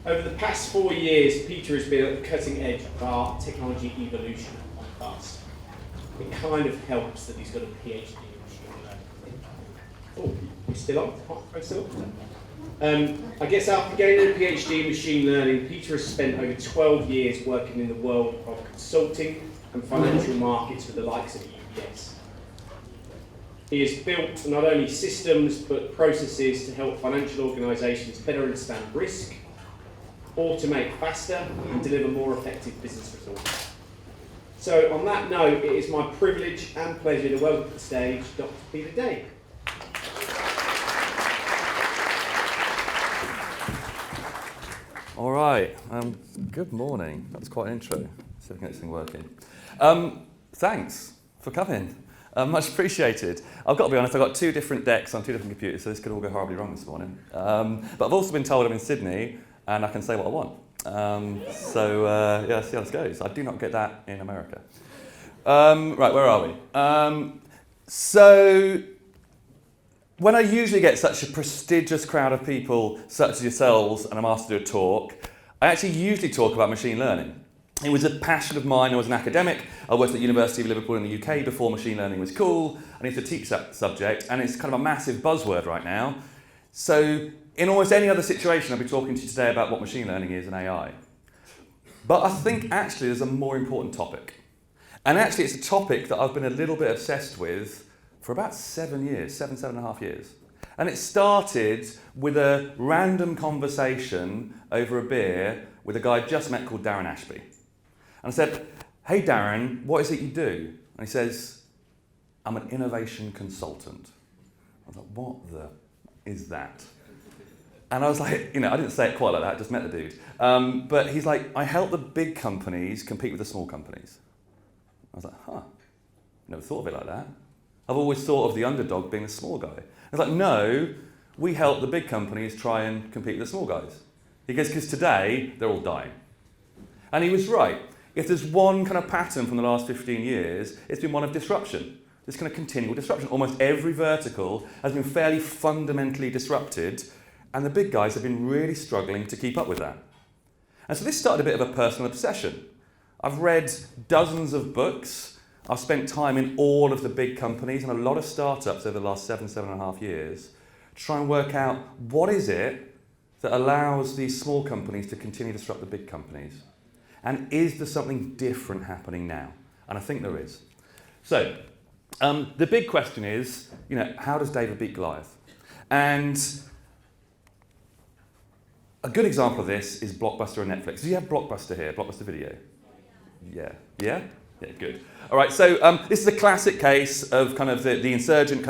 Over the past 4 years, Peter has been at the cutting edge of our technology evolution podcast. It kind of helps that he's got a PhD in machine learning. Oh, you're still on? I'm still on. I guess after getting a PhD in machine learning, Peter has spent over 12 years working in the world of consulting and financial markets with the likes of UBS. He has built not only systems but processes to help financial organisations better understand risk, automate faster, and deliver more effective business results. So on that note, it is my privilege and pleasure to welcome to the stage Dr. Peter Day. All right, good morning. That was quite an intro. See if I can get this thing working. Thanks for coming. Much appreciated. I've got to be honest, I've got 2 different decks on 2 different computers, so this could all go horribly wrong this morning. But I've also been told I'm in Sydney and I can say what I want. Yeah, see how this goes. I do not get that in America. Right, where are we? So when I usually get such a prestigious crowd of people, such as yourselves, and I'm asked to do a talk, I actually usually talk about machine learning. It was a passion of mine. I was an academic. I worked at the University of Liverpool in the UK before machine learning was cool. I used to teach that subject, and it's kind of a massive buzzword right now. So in almost any other situation, I'll be talking to you today about what machine learning is and AI. But I think actually there's a more important topic. And actually it's a topic that I've been a little bit obsessed with for about 7 years, 7.5 years. And it started with a random conversation over a beer with a guy I just met called Darren Ashby. And I said, "Hey Darren, what is it you do?" And he says, "I'm an innovation consultant." I was like, "What the is that?" And I was like, I didn't say it quite like that, I just met the dude. But he's like, "I help the big companies compete with the small companies." I was like, never thought of it like that. I've always thought of the underdog being the small guy. I was like, "No, we help the big companies try and compete with the small guys." He goes, "Because today, they're all dying." And he was right. If there's one kind of pattern from the last 15 years, it's been one of disruption. This kind of continual disruption. Almost every vertical has been fairly fundamentally disrupted, and the big guys have been really struggling to keep up with that. And so this started a bit of a personal obsession. I've read dozens of books. I've spent time in all of the big companies and a lot of startups over the last 7.5 years to try and work out what is it that allows these small companies to continue to disrupt the big companies. And is there something different happening now? And I think there is. So, the big question is, how does David beat Goliath? And a good example of this is Blockbuster and Netflix. Do you have Blockbuster here? Blockbuster Video? Yeah. Yeah? Yeah, good. All right, so this is a classic case of kind of the insurgent,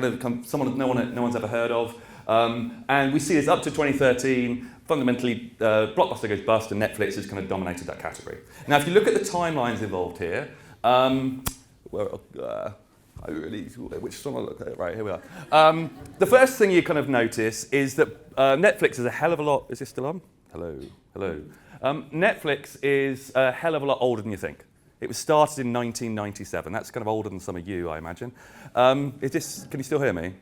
someone no one's ever heard of. And we see this up to 2013. Fundamentally, Blockbuster goes bust and Netflix has kind of dominated that category. Now, if you look at the timelines involved here, which song I look at? Right, here we are. The first thing you kind of notice is that Netflix is a hell of a lot. Is this still on? Hello. Netflix is a hell of a lot older than you think. It was started in 1997. That's kind of older than some of you, I imagine. Can you still hear me?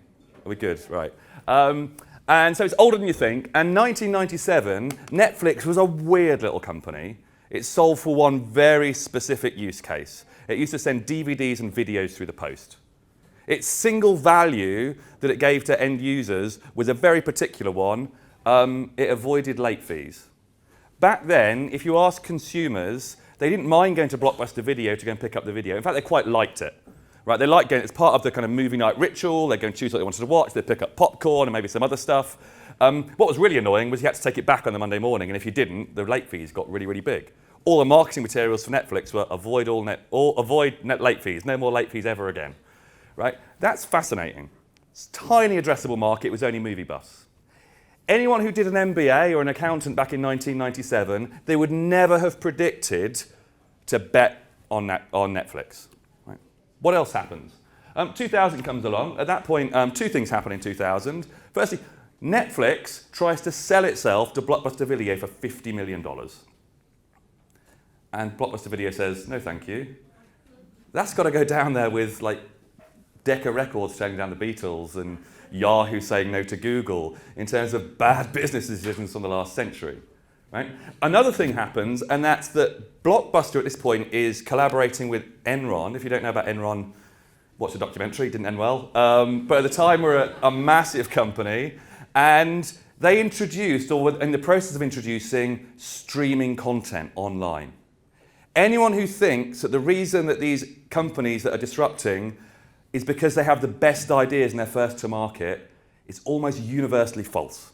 Are we good? Right. And so it's older than you think. And 1997, Netflix was a weird little company. It sold for one very specific use case. It used to send DVDs and videos through the post. Its single value that it gave to end users was a very particular one. It avoided late fees. Back then, if you ask consumers, they didn't mind going to Blockbuster Video to go and pick up the video. In fact, they quite liked it. Right, they liked going, it's part of the kind of movie night ritual. They'd go and choose what they wanted to watch. They'd pick up popcorn and maybe some other stuff. What was really annoying was you had to take it back on the Monday morning, and if you didn't, the late fees got really, really big. All the marketing materials for Netflix were avoid net late fees, no more late fees ever again. Right? That's fascinating. It's a tiny addressable market was only movie buffs. Anyone who did an MBA or an accountant back in 1997, they would never have predicted to bet on Netflix. Right? What else happens? 2000 comes along. At that point, 2 things happen in 2000. Firstly, Netflix tries to sell itself to Blockbuster Video for $50 million. And Blockbuster Video says, no thank you. That's got to go down there with like Decca Records shutting down the Beatles and Yahoo saying no to Google in terms of bad business decisions from the last century. right? Another thing happens, and that's that Blockbuster at this point is collaborating with Enron. If you don't know about Enron, watch the documentary, didn't end well. But at the time, we're a massive company, and they introduced, or were in the process of introducing, streaming content online. Anyone who thinks that the reason that these companies that are disrupting is because they have the best ideas and they're first to market is almost universally false.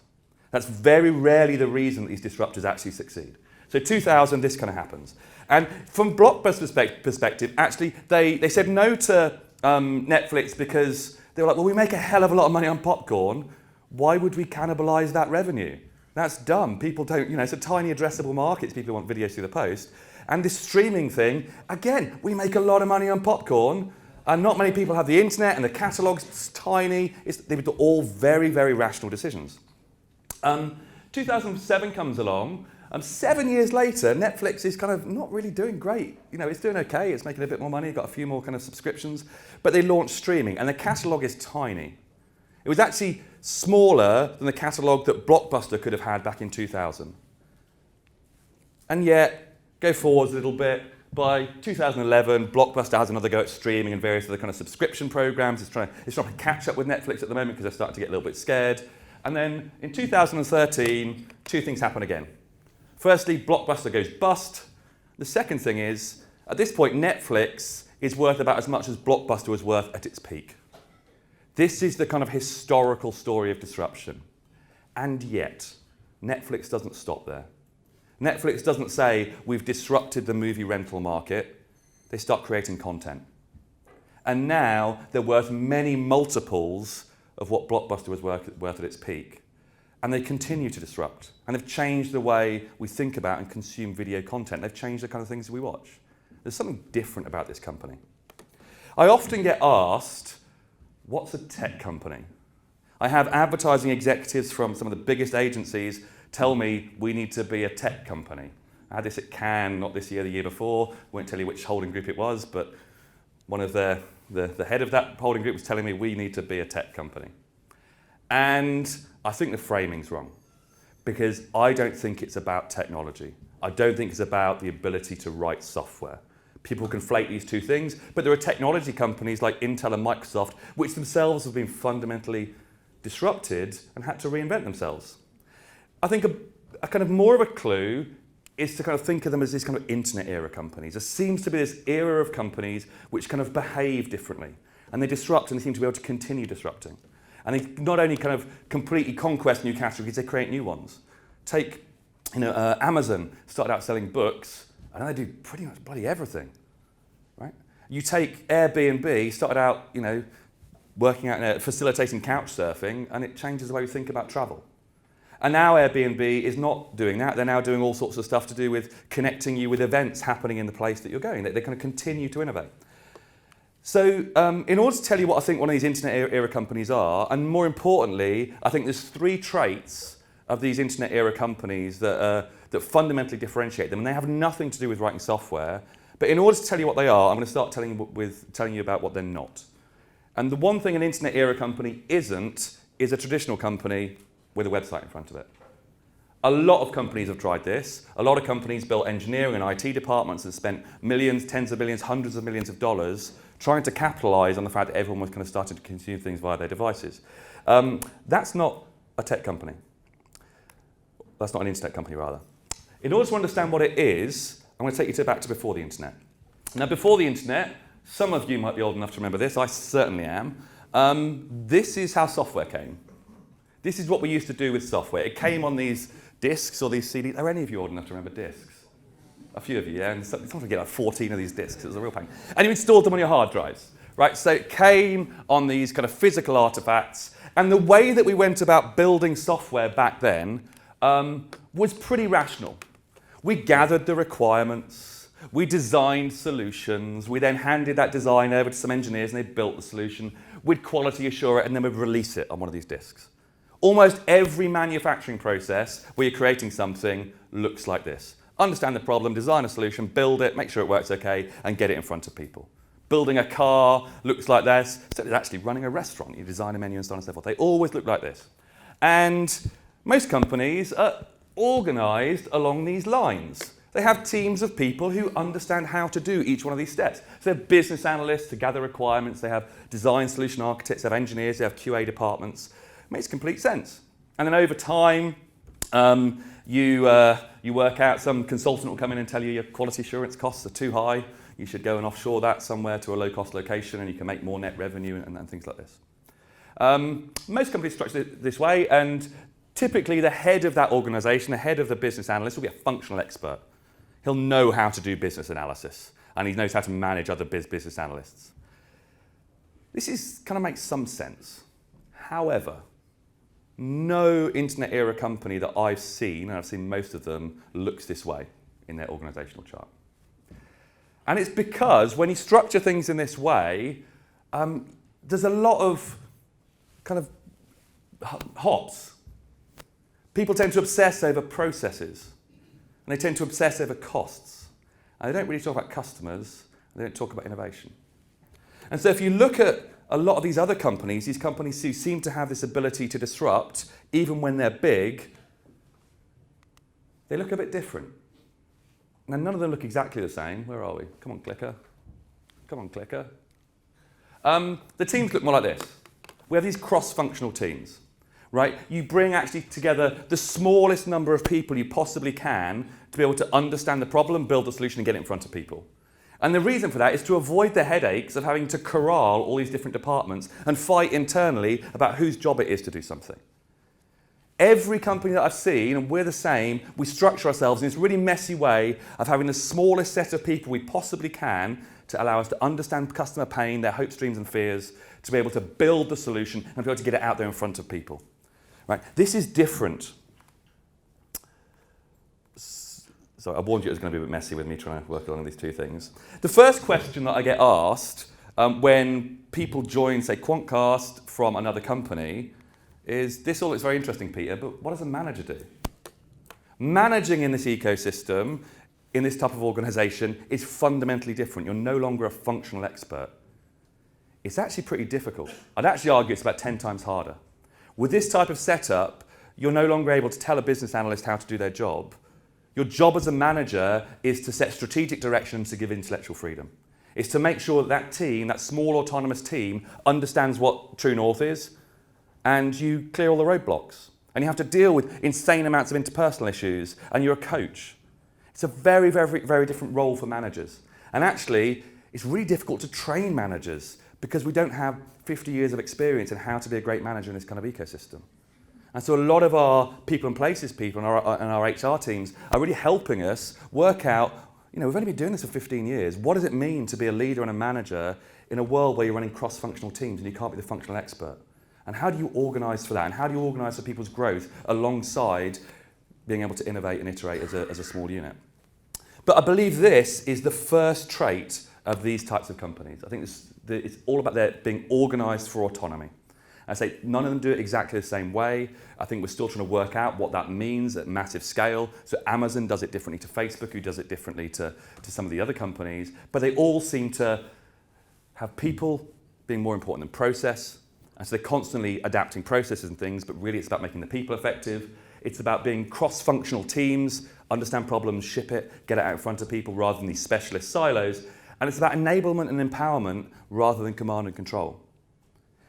That's very rarely the reason that these disruptors actually succeed. So 2000, this kind of happens. And from Blockbuster's perspective, actually, they said no to Netflix because they were like, well, we make a hell of a lot of money on popcorn. Why would we cannibalize that revenue? That's dumb. People don't, it's a tiny addressable market. People want videos through the post. And this streaming thing, again, we make a lot of money on popcorn, and not many people have the internet, and the catalog's tiny. They were all very, very rational decisions. 2007 comes along. 7 years later, Netflix is kind of not really doing great. It's doing okay. It's making a bit more money. Got a few more kind of subscriptions. But they launched streaming, and the catalog is tiny. It was actually smaller than the catalog that Blockbuster could have had back in 2000. And yet, go forwards a little bit. By 2011, Blockbuster has another go at streaming and various other kind of subscription programs. It's trying to catch up with Netflix at the moment because they're starting to get a little bit scared. And then in 2013, two things happen again. Firstly, Blockbuster goes bust. The second thing is, at this point, Netflix is worth about as much as Blockbuster was worth at its peak. This is the kind of historical story of disruption. And yet, Netflix doesn't stop there. Netflix doesn't say, we've disrupted the movie rental market. They start creating content. And now they're worth many multiples of what Blockbuster was worth at its peak. And they continue to disrupt. And they've changed the way we think about and consume video content. They've changed the kind of things we watch. There's something different about this company. I often get asked, what's a tech company? I have advertising executives from some of the biggest agencies tell me we need to be a tech company. I had this at Cannes, not this year, the year before. Won't tell you which holding group it was, but one of the head of that holding group was telling me we need to be a tech company. And I think the framing's wrong, because I don't think it's about technology. I don't think it's about the ability to write software. People conflate these two things, but there are technology companies like Intel and Microsoft, which themselves have been fundamentally disrupted and had to reinvent themselves. I think a kind of more of a clue is to kind of think of them as these kind of internet era companies. There seems to be this era of companies which kind of behave differently, and they disrupt and they seem to be able to continue disrupting. And they not only kind of completely conquest new categories, they create new ones. Take, Amazon started out selling books, and now they do pretty much bloody everything, right? You take Airbnb, started out, working out, facilitating couch surfing, and it changes the way we think about travel. And now Airbnb is not doing that. They're now doing all sorts of stuff to do with connecting you with events happening in the place that you're going. They kind of continue to innovate. So in order to tell you what I think one of these internet era companies are, and more importantly, I think there's three traits of these internet era companies that fundamentally differentiate them, and they have nothing to do with writing software. But in order to tell you what they are, I'm going to start telling you about what they're not. And the one thing an internet era company isn't is a traditional company with a website in front of it. A lot of companies have tried this. A lot of companies built engineering and IT departments and spent millions, tens of millions, hundreds of millions of dollars trying to capitalize on the fact that everyone was kind of starting to consume things via their devices. That's not a tech company. That's not an internet company, rather. In order to understand what it is, I'm going to take you back to before the internet. Now, before the internet, some of you might be old enough to remember this. I certainly am. This is how software came. This is what we used to do with software. It came on these discs or these CDs. Are any of you old enough to remember discs? A few of you, yeah? And sometimes you get like 14 of these discs. It was a real pain. And you installed them on your hard drives, right? So it came on these kind of physical artifacts. And the way that we went about building software back then was pretty rational. We gathered the requirements. We designed solutions. We then handed that design over to some engineers, and they built the solution. We'd quality assure it, and then we'd release it on one of these discs. Almost every manufacturing process where you're creating something looks like this. Understand the problem, design a solution, build it, make sure it works okay, and get it in front of people. Building a car looks like this. So it's actually running a restaurant. You design a menu and so on and so forth. They always look like this. And most companies, organised along these lines. They have teams of people who understand how to do each one of these steps. So they have business analysts to gather requirements, they have design solution architects, they have engineers, they have QA departments. It makes complete sense. And then over time, you work out, some consultant will come in and tell you your quality assurance costs are too high, you should go and offshore that somewhere to a low-cost location and you can make more net revenue and things like this. Most companies structure it this way, and typically the head of that organisation, the head of the business analyst, will be a functional expert. He'll know how to do business analysis, and he knows how to manage other business analysts. This kind of makes some sense. However, no internet era company that I've seen, and I've seen most of them, looks this way in their organisational chart. And it's because when you structure things in this way, there's a lot of kind of hops. People tend to obsess over processes, and they tend to obsess over costs. And they don't really talk about customers, and they don't talk about innovation. And so if you look at a lot of these other companies, these companies who seem to have this ability to disrupt, even when they're big, they look a bit different. Now, none of them look exactly the same. Where are we? Come on, clicker. Come on, clicker. The teams look more like this. We have these cross-functional teams, right? You bring actually together the smallest number of people you possibly can to be able to understand the problem, build the solution, and get it in front of people. And the reason for that is to avoid the headaches of having to corral all these different departments and fight internally about whose job it is to do something. Every company that I've seen, and we're the same, we structure ourselves in this really messy way of having the smallest set of people we possibly can to allow us to understand customer pain, their hopes, dreams and fears, to be able to build the solution and be able to get it out there in front of people. Right? This is different. So I warned you it was going to be a bit messy with me trying to work along these two things. The first question that I get asked when people join, say, Quantcast from another company is, this all looks very interesting, Peter, but what does a manager do? Managing in this ecosystem, in this type of organisation, is fundamentally different. You're no longer a functional expert. It's actually pretty difficult. I'd actually argue it's about 10 times harder. With this type of setup, you're no longer able to tell a business analyst how to do their job. Your job as a manager is to set strategic direction and to give intellectual freedom. It's to make sure that that team, that small autonomous team, understands what true north is, and you clear all the roadblocks. And you have to deal with insane amounts of interpersonal issues, and you're a coach. It's a very, very, very different role for managers. And actually, it's really difficult to train managers because we don't have 50 years of experience in how to be a great manager in this kind of ecosystem. And so a lot of our people and places people and our HR teams are really helping us work out, we've only been doing this for 15 years. What does it mean to be a leader and a manager in a world where you're running cross-functional teams and you can't be the functional expert? And how do you organise for that? And how do you organise for people's growth alongside being able to innovate and iterate as a small unit? But I believe this is the first trait of these types of companies. I think it's all about their being organised for autonomy. I say none of them do it exactly the same way. I think we're still trying to work out what that means at massive scale. So Amazon does it differently to Facebook, who does it differently to some of the other companies. But they all seem to have people being more important than process. And so they're constantly adapting processes and things, but really it's about making the people effective. It's about being cross-functional teams, understand problems, ship it, get it out in front of people rather than these specialist silos. And it's about enablement and empowerment rather than command and control.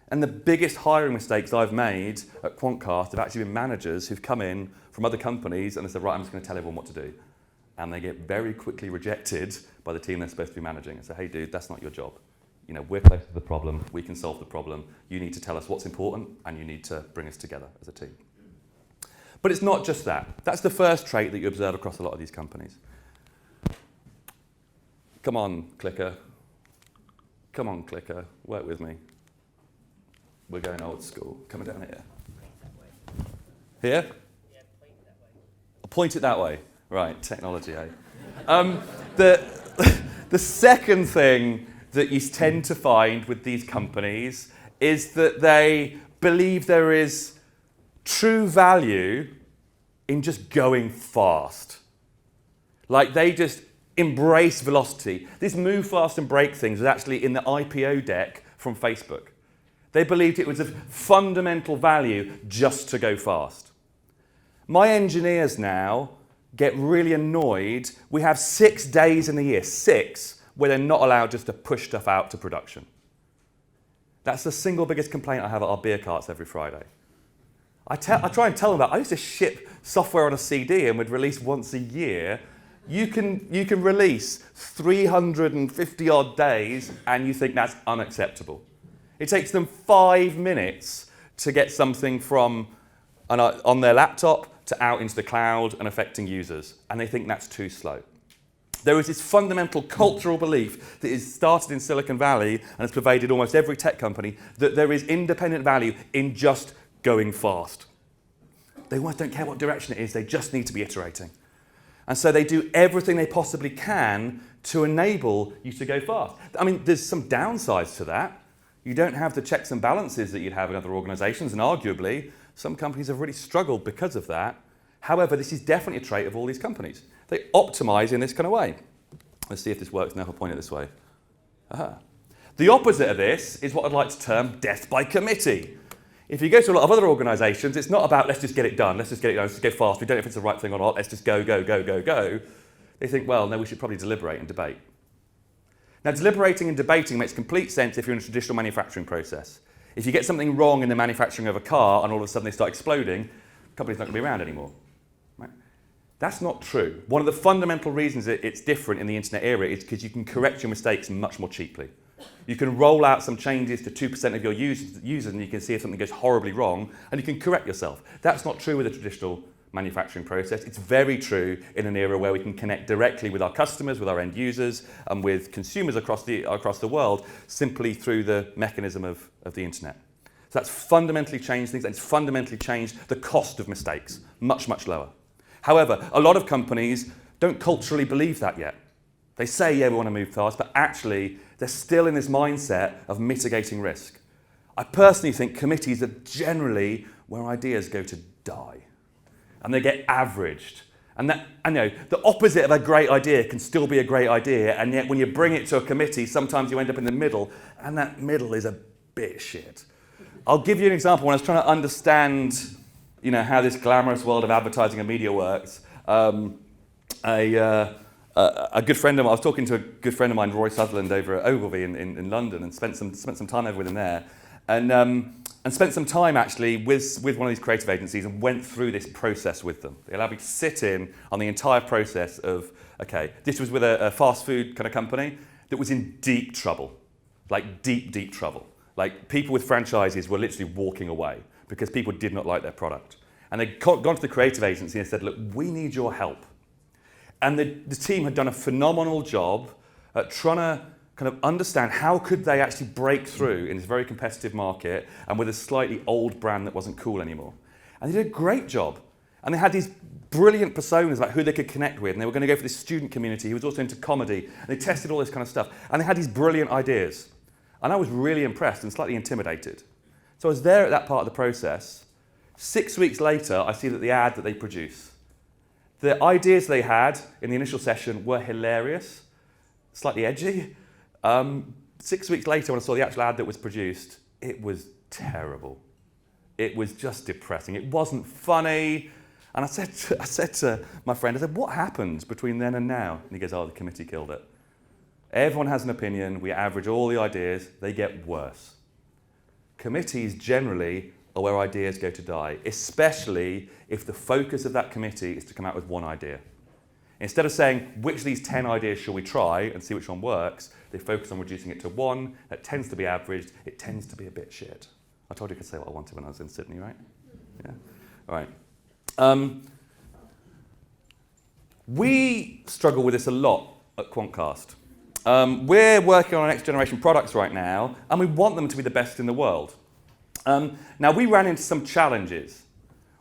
And the biggest hiring mistakes I've made at Quantcast have actually been managers who've come in from other companies and they said, right, I'm just going to tell everyone what to do. And they get very quickly rejected by the team they're supposed to be managing. And say, hey, dude, that's not your job. We're close to the problem. We can solve the problem. You need to tell us what's important and you need to bring us together as a team. But it's not just that. That's the first trait that you observe across a lot of these companies. Come on, clicker. Come on, clicker. Work with me. We're going old school. Coming down here. Here? Yeah, point that way. I'll point it that way. Right, technology, eh? The second thing that you tend to find with these companies is that they believe there is true value in just going fast. Like they just embrace velocity. This move fast and break things was actually in the IPO deck from Facebook. They believed it was of fundamental value just to go fast. My engineers now get really annoyed. We have 6 days in the year, 6, where they're not allowed just to push stuff out to production. That's the single biggest complaint I have at our beer carts every Friday. I try and tell them that I used to ship software on a CD and would release once a year. You can release 350 odd days and you think that's unacceptable. It takes them 5 minutes to get something from on their laptop to out into the cloud and affecting users, and they think that's too slow. There is this fundamental cultural belief that is started in Silicon Valley and has pervaded almost every tech company, that there is independent value in just going fast. They almost don't care what direction it is, they just need to be iterating. And so they do everything they possibly can to enable you to go fast. I mean, there's some downsides to that. You don't have the checks and balances that you'd have in other organizations, and arguably, some companies have really struggled because of that. However, this is definitely a trait of all these companies. They optimize in this kind of way. Let's see if this works now if I point it this way. Aha. The opposite of this is what I'd like to term death by committee. If you go to a lot of other organizations, it's not about let's just get it done, let's just go fast, we don't know if it's the right thing or not, let's just go. They think, well, no, we should probably deliberate and debate. Now, deliberating and debating makes complete sense if you're in a traditional manufacturing process. If you get something wrong in the manufacturing of a car and all of a sudden they start exploding, the company's not going to be around anymore. Right? That's not true. One of the fundamental reasons it's different in the internet era is because you can correct your mistakes much more cheaply. You can roll out some changes to 2% of your users and you can see if something goes horribly wrong and you can correct yourself. That's not true with a traditional manufacturing process. It's very true in an era where we can connect directly with our customers, with our end users, and with consumers across the world simply through the mechanism of the internet. So that's fundamentally changed things, and it's fundamentally changed the cost of mistakes, much, much lower. However, a lot of companies don't culturally believe that yet. They say, yeah, we want to move fast, but actually they're still in this mindset of mitigating risk. I personally think committees are generally where ideas go to die. And they get averaged. And that, I know, the opposite of a great idea can still be a great idea, and yet when you bring it to a committee, sometimes you end up in the middle, and that middle is a bit shit. I'll give you an example. When I was trying to understand, how this glamorous world of advertising and media works, a good friend of mine, I was talking to a good friend of mine, Roy Sutherland, over at Ogilvy in London, and spent some time over with him there. And spent some time actually with one of these creative agencies and went through this process with them. They allowed me to sit in on the entire process of, okay, this was with a fast food kind of company that was in deep trouble, like deep trouble. Like people with franchises were literally walking away because people did not like their product. And they'd gone to the creative agency and said, look, we need your help. And the team had done a phenomenal job at trying to kind of understand how could they actually break through in this very competitive market and with a slightly old brand that wasn't cool anymore. And they did a great job. And they had these brilliant personas about who they could connect with. And they were going to go for this student community who was also into comedy. And they tested all this kind of stuff. And they had these brilliant ideas. And I was really impressed and slightly intimidated. So I was there at that part of the process. 6 weeks later, I see that the ad that they produce, the ideas they had in the initial session were hilarious, slightly edgy. 6 weeks later, when I saw the actual ad that was produced, it was terrible. It was just depressing. It wasn't funny. And I said to my friend, I said, what happened between then and now? And he goes, oh, the committee killed it. Everyone has an opinion. We average all the ideas. They get worse. Committees generally are where ideas go to die, especially if the focus of that committee is to come out with one idea. Instead of saying, which of these 10 ideas shall we try and see which one works, they focus on reducing it to one. That tends to be averaged. It tends to be a bit shit. I told you I could say what I wanted when I was in Sydney, right? Yeah. All right. We struggle with this a lot at Quantcast. We're working on next generation products right now, and we want them to be the best in the world. Now, we ran into some challenges.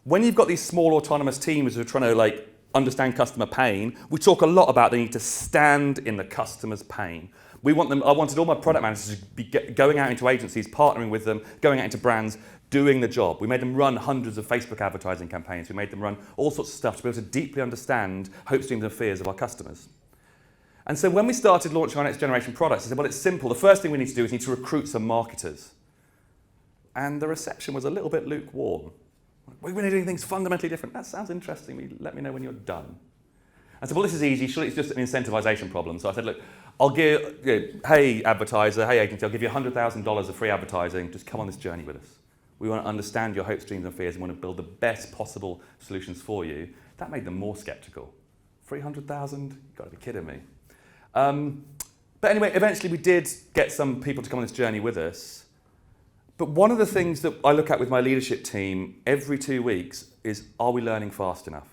When you've got these small autonomous teams who are trying to understand customer pain, we talk a lot about the need to stand in the customer's pain. I wanted all my product managers to be going out into agencies, partnering with them, going out into brands, doing the job. We made them run hundreds of Facebook advertising campaigns. We made them run all sorts of stuff to be able to deeply understand hopes, dreams, and fears of our customers. And so when we started launching our next generation products, I said, well, it's simple. The first thing we need to do is need to recruit some marketers. And the reception was a little bit lukewarm. We're going to do things fundamentally different. That sounds interesting. Let me know when you're done. I said, well, this is easy. Surely it's just an incentivization problem. So I said, look, I'll give, hey, advertiser, hey, agency, I'll give you $100,000 of free advertising. Just come on this journey with us. We want to understand your hopes, dreams, and fears and want to build the best possible solutions for you. That made them more skeptical. 300,000? You've got to be kidding me. But anyway, eventually we did get some people to come on this journey with us. But one of the things that I look at with my leadership team every 2 weeks is, are we learning fast enough?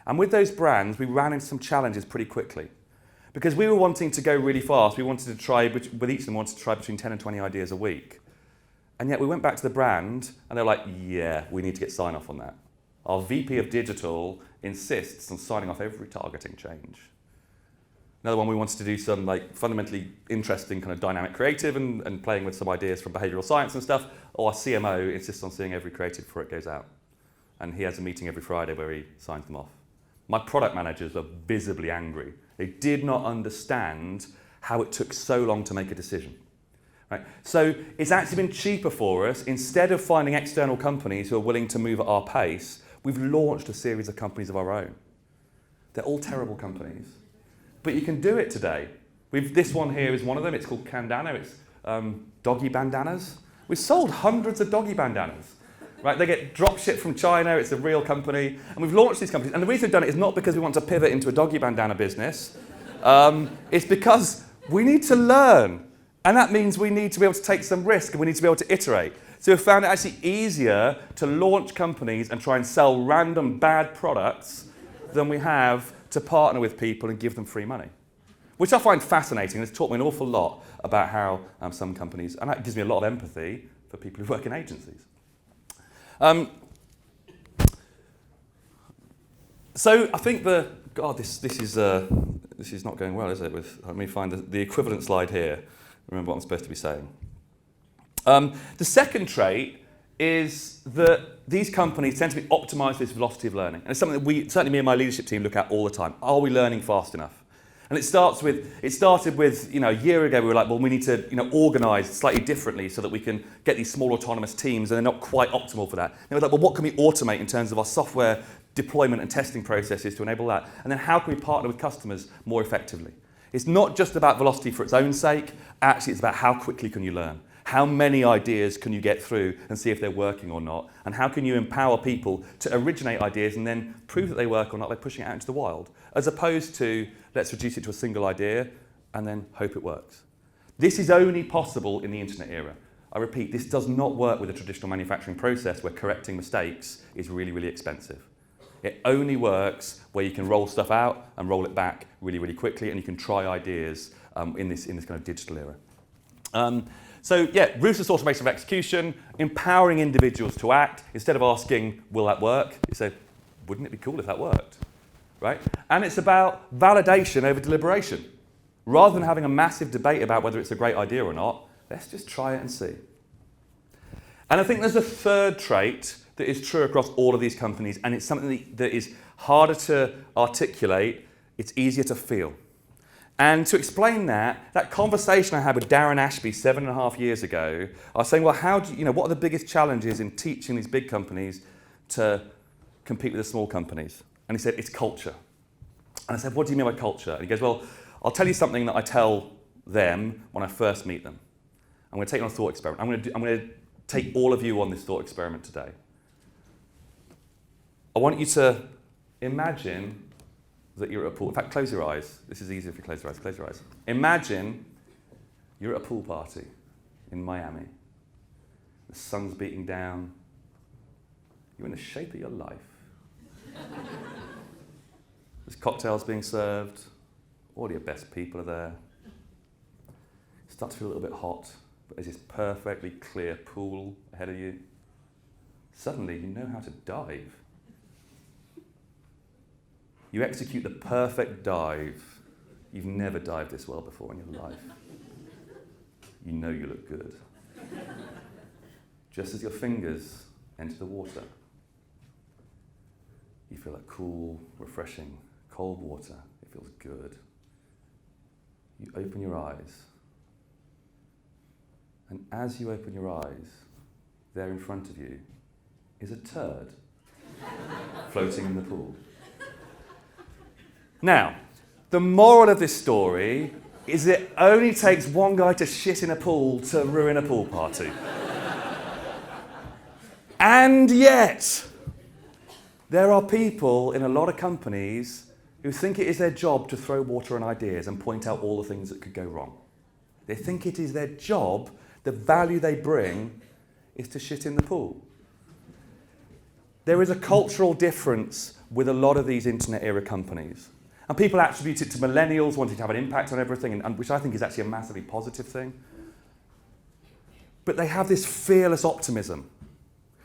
And with those brands, we ran into some challenges pretty quickly. Because we were wanting to go really fast. We wanted to try, with each of them, wanted to try between 10 and 20 ideas a week. And yet we went back to the brand, and they're like, yeah, we need to get sign-off on that. Our VP of Digital insists on signing off every targeting change. Another one, we wanted to do some fundamentally interesting kind of dynamic creative and playing with some ideas from behavioural science and stuff. Or our CMO insists on seeing every creative before it goes out. And he has a meeting every Friday where he signs them off. My product managers were visibly angry. They did not understand how it took so long to make a decision. Right? So it's actually been cheaper for us. Instead of finding external companies who are willing to move at our pace, we've launched a series of companies of our own. They're all terrible companies. But you can do it today. This one here is one of them. It's called Candana. It's doggy bandanas. We've sold hundreds of doggy bandanas. Right? They get drop shipped from China. It's a real company. And we've launched these companies. And the reason we've done it is not because we want to pivot into a doggy bandana business. It's because we need to learn. And that means we need to be able to take some risk and we need to be able to iterate. So we've found it actually easier to launch companies and try and sell random bad products than we have to partner with people and give them free money, which I find fascinating. It's taught me an awful lot about how some companies, and that gives me a lot of empathy for people who work in agencies. So I think this is not going well, is it? Let me find the equivalent slide here. Remember what I'm supposed to be saying. The second trait is that these companies tend to be optimized for this velocity of learning. And it's something that certainly me and my leadership team look at all the time. Are we learning fast enough? And it started with, a year ago, we were like, well, we need to, organize slightly differently so that we can get these small autonomous teams, and they're not quite optimal for that. And we're like, well, what can we automate in terms of our software deployment and testing processes to enable that? And then how can we partner with customers more effectively? It's not just about velocity for its own sake. Actually, it's about how quickly can you learn? How many ideas can you get through and see if they're working or not? And how can you empower people to originate ideas and then prove that they work or not by pushing it out into the wild? As opposed to, let's reduce it to a single idea and then hope it works. This is only possible in the internet era. I repeat, this does not work with a traditional manufacturing process where correcting mistakes is really, really expensive. It only works where you can roll stuff out and roll it back really, really quickly, and you can try ideas in this kind of digital era. So yeah, ruthless automation of execution, empowering individuals to act. Instead of asking, will that work? You say, wouldn't it be cool if that worked? Right? And it's about validation over deliberation. Rather than having a massive debate about whether it's a great idea or not, let's just try it and see. And I think there's a third trait that is true across all of these companies, and it's something that is harder to articulate, it's easier to feel. And to explain that conversation I had with Darren Ashby 7.5 years ago, I was saying, well, what are the biggest challenges in teaching these big companies to compete with the small companies? And he said, it's culture. And I said, what do you mean by culture? And he goes, well, I'll tell you something that I tell them when I first meet them. I'm going to take you on a thought experiment. I'm going to take all of you on this thought experiment today. I want you to imagine that you're at a pool. In fact, close your eyes. This is easier if you close your eyes. Close your eyes. Imagine you're at a pool party in Miami. The sun's beating down. You're in the shape of your life. There's cocktails being served. All your best people are there. You start to feel a little bit hot, but there's this perfectly clear pool ahead of you. Suddenly, you know how to dive. You execute the perfect dive. You've never dived this well before in your life. You know you look good. Just as your fingers enter the water, you feel that cool, refreshing, cold water. It feels good. You open your eyes. And as you open your eyes, there in front of you is a turd floating in the pool. Now, the moral of this story is it only takes one guy to shit in a pool to ruin a pool party. And yet, there are people in a lot of companies who think it is their job to throw water on ideas and point out all the things that could go wrong. They think it is their job, the value they bring, is to shit in the pool. There is a cultural difference with a lot of these internet-era companies. And people attribute it to millennials wanting to have an impact on everything, and which I think is actually a massively positive thing. But they have this fearless optimism.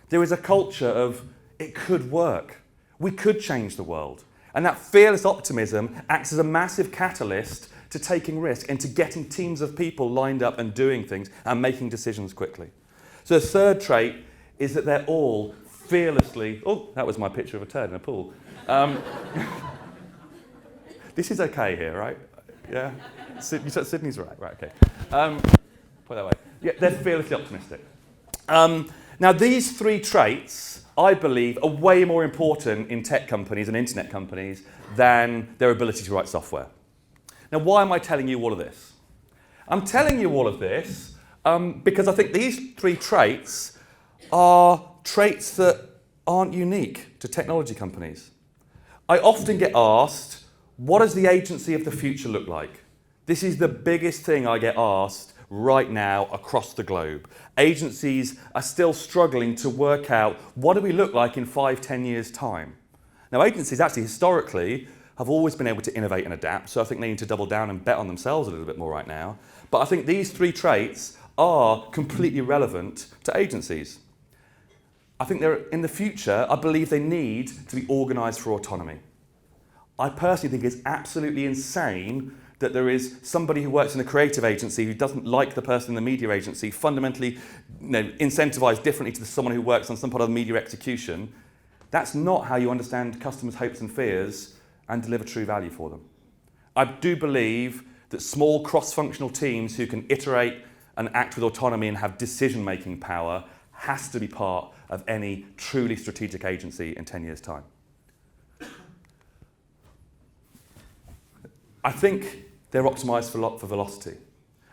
There is a culture of, it could work. We could change the world. And that fearless optimism acts as a massive catalyst to taking risk and to getting teams of people lined up and doing things and making decisions quickly. So the third trait is that they're all fearlessly... Oh, that was my picture of a turd in a pool. This is okay here, right? Yeah? Sydney's right, okay. Put it that way. Yeah, they're fearlessly optimistic. Now, these three traits, I believe, are way more important in tech companies and internet companies than their ability to write software. Now, why am I telling you all of this? I'm telling you all of this because I think these three traits are traits that aren't unique to technology companies. I often get asked, what does the agency of the future look like? This is the biggest thing I get asked right now across the globe. Agencies are still struggling to work out what do we look like in 5-10 years' time. Now, agencies actually historically have always been able to innovate and adapt, so I think they need to double down and bet on themselves a little bit more right now. But I think these three traits are completely relevant to agencies. I think in the future, I believe they need to be organised for autonomy. I personally think it's absolutely insane that there is somebody who works in a creative agency who doesn't like the person in the media agency, fundamentally incentivised differently to someone who works on some part of the media execution. That's not how you understand customers' hopes and fears and deliver true value for them. I do believe that small cross-functional teams who can iterate and act with autonomy and have decision-making power has to be part of any truly strategic agency in 10 years' time. I think they're optimised for velocity.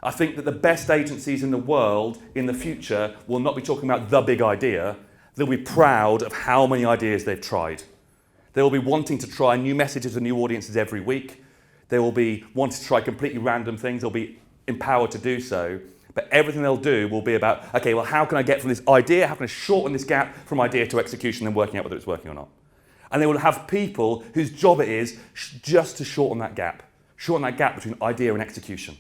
I think that the best agencies in the world in the future will not be talking about the big idea. They'll be proud of how many ideas they've tried. They will be wanting to try new messages and new audiences every week. They will be wanting to try completely random things. They'll be empowered to do so. But everything they'll do will be about, okay, well, how can I get from this idea, how can I shorten this gap from idea to execution and working out whether it's working or not? And they will have people whose job it is just to shorten that gap between idea and execution.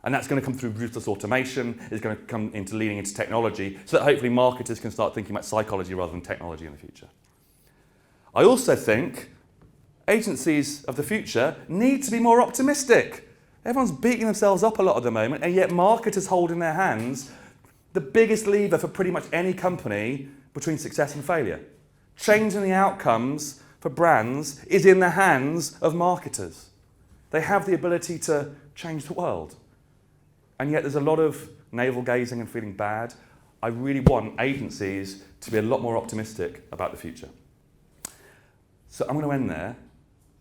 And that's going to come through ruthless automation, it's going to come into leaning into technology, so that hopefully marketers can start thinking about psychology rather than technology in the future. I also think agencies of the future need to be more optimistic. Everyone's beating themselves up a lot at the moment, and yet marketers hold in their hands the biggest lever for pretty much any company between success and failure. Changing the outcomes for brands is in the hands of marketers. They have the ability to change the world. And yet there's a lot of navel-gazing and feeling bad. I really want agencies to be a lot more optimistic about the future. So I'm going to end there.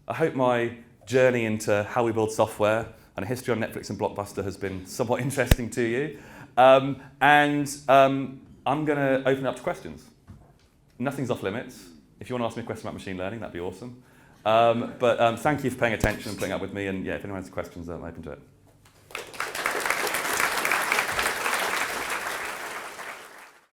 I hope my journey into how we build software and a history on Netflix and Blockbuster has been somewhat interesting to you. I'm going to open it up to questions. Nothing's off limits. If you want to ask me a question about machine learning, that'd be awesome. But thank you for paying attention and putting up with me. And yeah, if anyone has questions, I'm open to it.